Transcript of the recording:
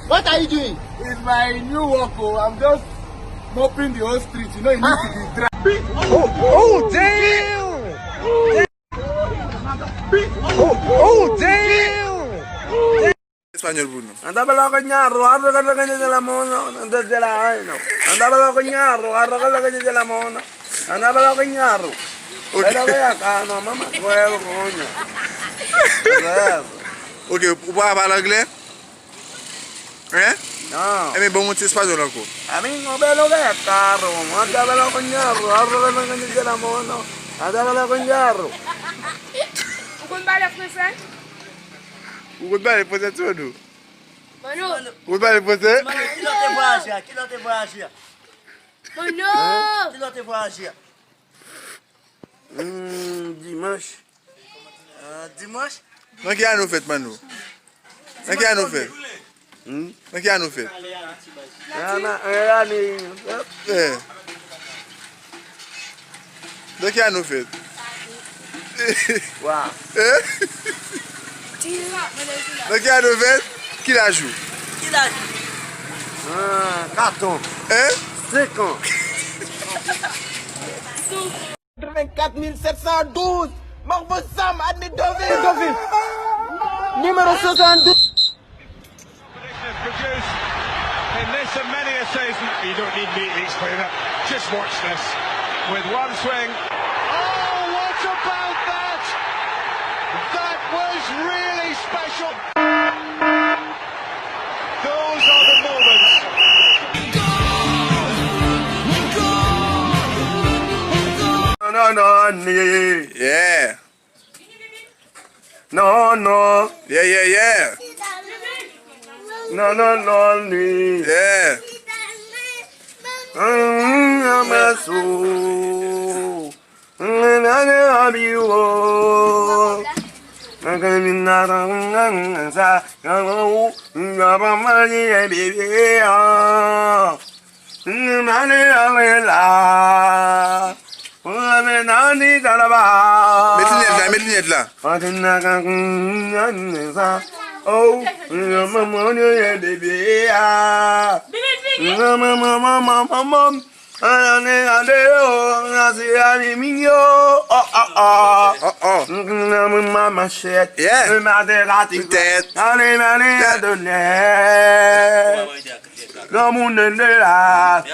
What are you doing? It's my new work. I'm just mopping the whole street. You know, it needs to be dry. Oh, damn! Oh, damn! Espagnol Bruno. Andaba la cognaro, arro che la cagna della mona, andava della no. Andava la cognaro, arro che la cagna della mona. Andava la cognaro. Era che no, mamma, quello cogna. Ok, vous pouvez parler anglais? Hein? No. Mais bon, c'est espagnol encore. Amigo bello che caro, andava la cognaro, arro che la cagna della mona. Andava la cognaro. Vous pouvez parler français? Vous pouvez parler français tout nous? Mano. Vous pouvez parler français? Qui l'ont te voyagé? Qui l'ont te voyagé? Mano. Qui l'ont te voyagé? Dimanche. Dimanche? Qu'est-ce qu'il y a nous fait, Manu? Qu'est-ce qu'il y a nous fait? Qu'est-ce qu'il y a nous fait? Eh. Qu'est-ce qu'il y a nous fait? Wow. Eh? Qu'est-ce qu'il y a nous fait? Qui la joue? Qui l'a dit? 4 ans. Hein? 5 ans. 84 712. Marvo Sam, Adni Dovi. Numéro 72. Produced in this and many a season. You don't need me to explain it. Just watch this. With one swing. Oh, what about that? That was really special. Those are the moments. No. Yeah. No. Yeah. No. Yeah. I'm a soul. I love you. I'm Mets lunettes là. Oh, maman, baby. Mama shit. Yeah. Peut-être. Granmoun de la.